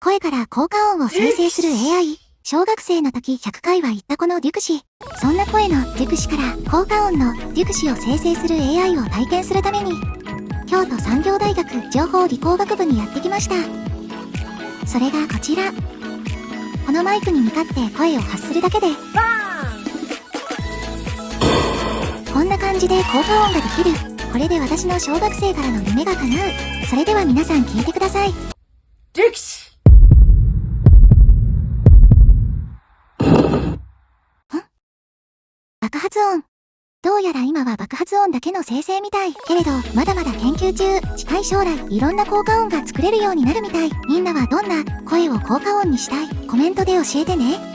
声から効果音を生成する AI。小学生の時100回は言ったこのデュクシ。そんな声のデュクシから効果音のデュクシを生成する AI を体験するために、京都産業大学情報理工学部にやってきました。それがこちら。このマイクに向かって声を発するだけで、こんな感じで効果音ができる。これで私の小学生からの夢が叶う。それでは皆さん聞いてください。デュクシ爆発音。どうやら今は爆発音だけの生成みたい。けれど、まだまだ研究中。近い将来、いろんな効果音が作れるようになるみたい。みんなはどんな声を効果音にしたい？コメントで教えてね。